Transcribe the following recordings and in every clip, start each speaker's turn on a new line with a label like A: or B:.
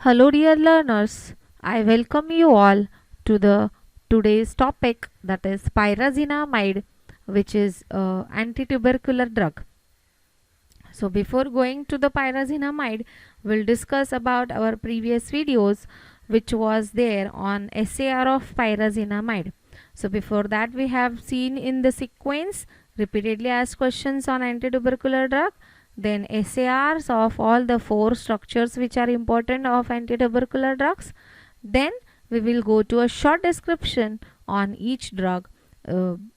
A: Hello dear learners, I welcome you all to the today's topic, that is pyrazinamide, which is anti-tubercular drug. So before going to the pyrazinamide, we'll discuss about our previous videos which was there on SAR of pyrazinamide. So before that we have seen in the sequence repeatedly asked questions on anti-tubercular drug, then SARs of all the 4 structures which are important of anti-tubercular drugs. Then we will go to a short description on each drug,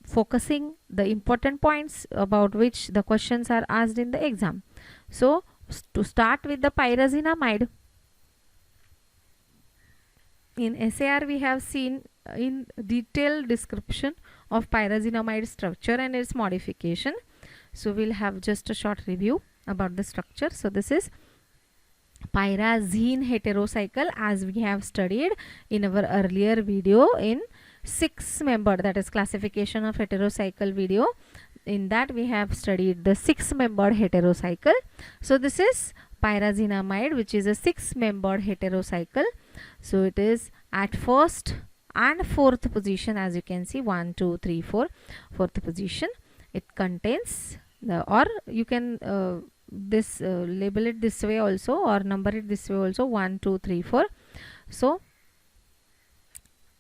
A: focusing the important points about which the questions are asked in the exam. So to start with the pyrazinamide, in SAR we have seen in detailed description of pyrazinamide structure and its modification. So we'll have just a short review about the structure. So this is pyrazine heterocycle, as we have studied in our earlier video in 6-membered, that is classification of heterocycle video. In that we have studied the 6-membered heterocycle. So this is pyrazinamide, which is a 6-membered heterocycle. So it is at first and fourth position, as you can see, 1 2 3 4, fourth position. It contains the, or you can label it this way also, or number it this way also, 1 2 3 4. So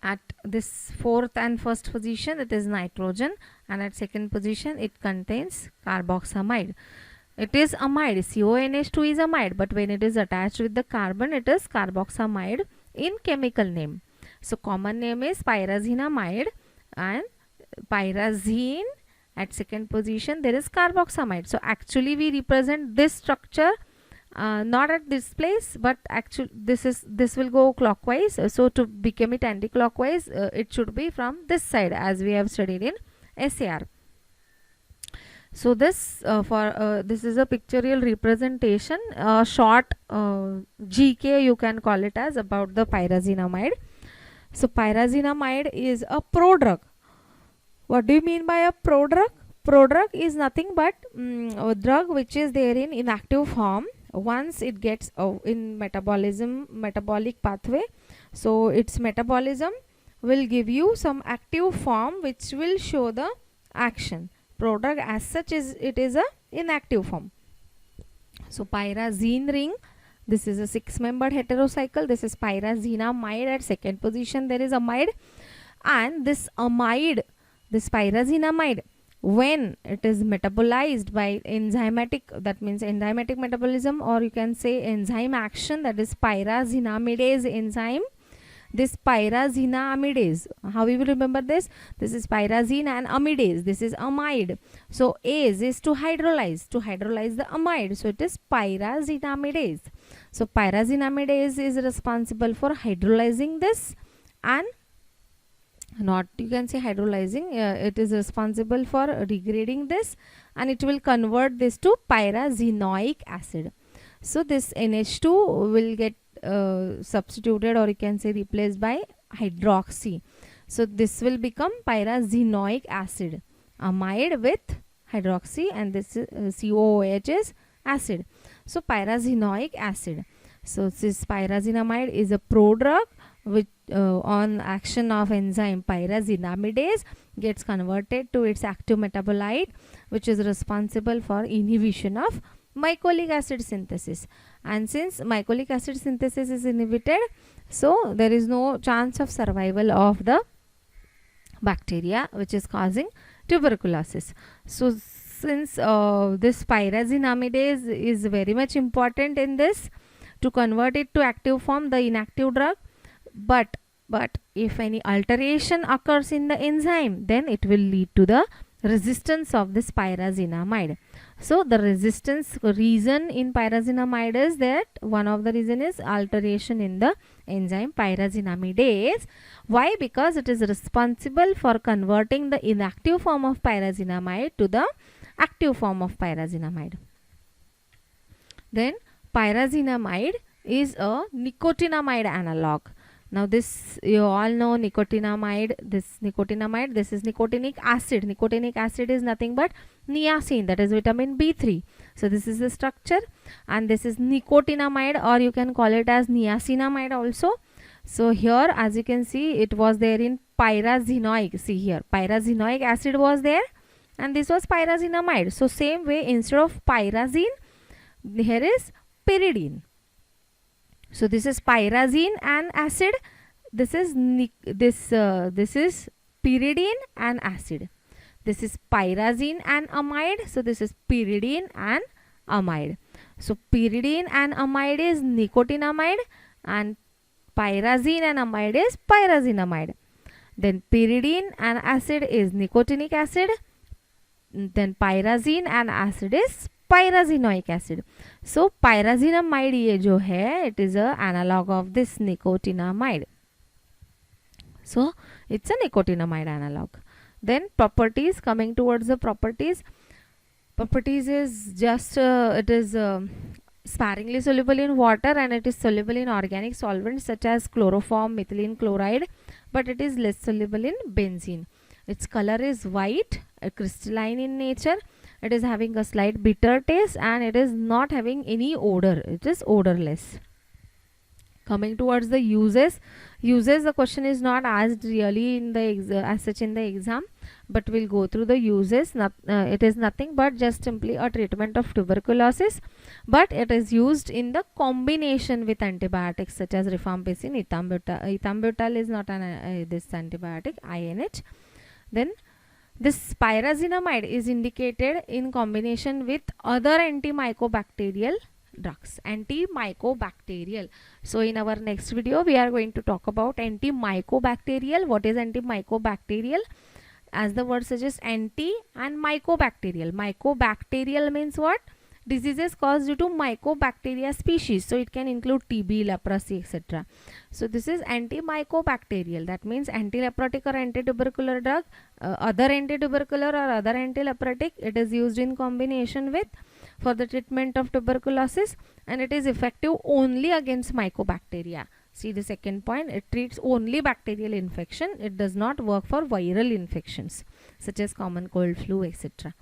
A: at this fourth and first position it is nitrogen, and at second position it contains carboxamide. It is amide, CONH2 is amide, but when it is attached with the carbon it is carboxamide in chemical name. So common name is pyrazinamide, and pyrazine at second position there is carboxamide. So actually we represent this structure not at this place, but actually this will go clockwise. So to become it anti-clockwise, it should be from this side, as we have studied in SAR. So this this is a pictorial representation, short GK you can call it as, about the pyrazinamide. So pyrazinamide is a prodrug. What do you mean by a prodrug? Prodrug is nothing but a drug which is there in inactive form. Once it gets in metabolic pathway, so its metabolism will give you some active form which will show the action. Prodrug as such is, it is a inactive form. So pyrazine ring, this is a 6-membered heterocycle. This is pyrazinamide. At second position there is amide, and this amide, this pyrazinamide, when it is metabolized by enzymatic, that means enzymatic metabolism, or you can say enzyme action, that is pyrazinamidase enzyme. This pyrazinamidase, how we will remember this? This is pyrazine and amidase. This is amide. So ase is to hydrolyze the amide. So it is pyrazinamidase. So pyrazinamidase is responsible for hydrolyzing this, and not, you can say hydrolyzing, it is responsible for degrading this, and it will convert this to pyrazinoic acid. So this NH2 will get substituted, or you can say replaced by hydroxy. So this will become pyrazinoic acid, amide with hydroxy, and this COOH is acid. So pyrazinoic acid. So this pyrazinamide is a prodrug which on action of enzyme pyrazinamidase gets converted to its active metabolite, which is responsible for inhibition of mycolic acid synthesis. And since mycolic acid synthesis is inhibited, so there is no chance of survival of the bacteria which is causing tuberculosis. So since this pyrazinamidase is very much important in this, to convert it to active form, the inactive drug, but if any alteration occurs in the enzyme, then it will lead to the resistance of this pyrazinamide. So the resistance reason in pyrazinamide is that one of the reason is alteration in the enzyme pyrazinamidase. Why? Because it is responsible for converting the inactive form of pyrazinamide to the active form of pyrazinamide. Then pyrazinamide is a nicotinamide analog. Now this, you all know nicotinamide, this is nicotinic acid. Nicotinic acid is nothing but niacin, that is vitamin B3. So this is the structure, and this is nicotinamide, or you can call it as niacinamide also. So here, as you can see, it was there in pyrazinoic. See here, pyrazinoic acid was there, and this was pyrazinamide. So same way, instead of pyrazine, here is pyridine. So this is pyrazine and acid. This is this is pyridine and acid. This is pyrazine and amide. So this is pyridine and amide. So pyridine and amide is nicotinamide, and pyrazine and amide is pyrazinamide. Then pyridine and acid is nicotinic acid. Then pyrazine and acid is pyrazinoic acid. So pyrazinamide ये जो है, it is a analog of this nicotinamide. So it's a nicotinamide analog. Then properties, coming towards the properties. Properties is just it is sparingly soluble in water, and it is soluble in organic solvents such as chloroform, methylene chloride, but it is less soluble in benzene. Its color is white, crystalline in nature. It is having a slight bitter taste, and it is not having any odor. It is odorless. Coming towards the uses, the question is not asked really in the as such in the exam, but we'll go through the uses. It is nothing but just simply a treatment of tuberculosis, but it is used in the combination with antibiotics such as rifampicin, ethambutol. Ethambutol is not an this antibiotic, INH. Then this pyrazinamide is indicated in combination with other antimycobacterial drugs. Antimycobacterial. So in our next video we are going to talk about antimycobacterial. What is antimycobacterial? As the word suggests, anti and mycobacterial. Mycobacterial means what? Diseases caused due to mycobacteria species. So it can include TB, leprosy, etc. So this is antimycobacterial. That means antileprotic or antitubercular drug, other antitubercular or other antileprotic. It is used in combination with for the treatment of tuberculosis, and it is effective only against mycobacteria. See the second point, it treats only bacterial infection. It does not work for viral infections such as common cold, flu, etc.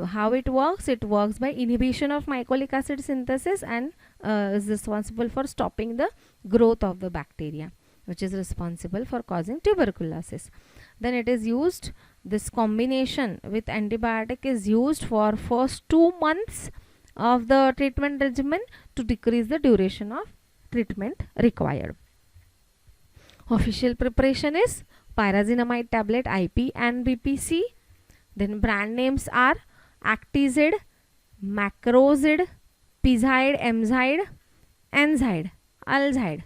A: How it works? It works by inhibition of mycolic acid synthesis, and is responsible for stopping the growth of the bacteria, which is responsible for causing tuberculosis. Then it is used, this combination with antibiotic is used for first 2 months of the treatment regimen to decrease the duration of treatment required. Official preparation is pyrazinamide tablet IP and BPC. Then brand names are Actizid, Macrozid, Pizide, Emzide, Enzide, Alzide.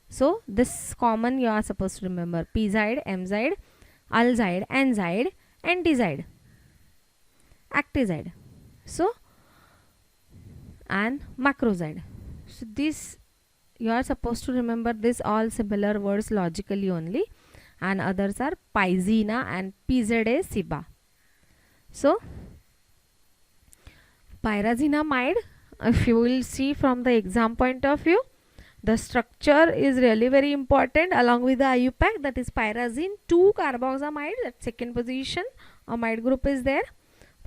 A: So this common you are supposed to remember: Pizide, Emzide, Alzide, Enzide, Antizide, Actizide. So and Macrozide. So this you are supposed to remember this all similar words logically only, and others are Pizena and Pizidacida. So pyrazinamide, if you will see from the exam point of view, the structure is really very important along with the IUPAC, that is pyrazine 2-carboxamide, that second position amide group is there,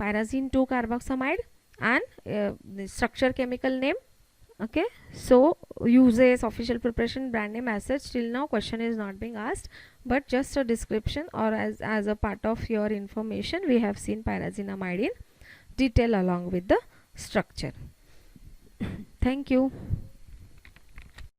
A: pyrazine 2-carboxamide, and the structure chemical name. Okay, so uses, official preparation, brand name, as such till now question is not being asked, but just a description or as a part of your information we have seen pyrazinamide in detail along with the structure. Thank you.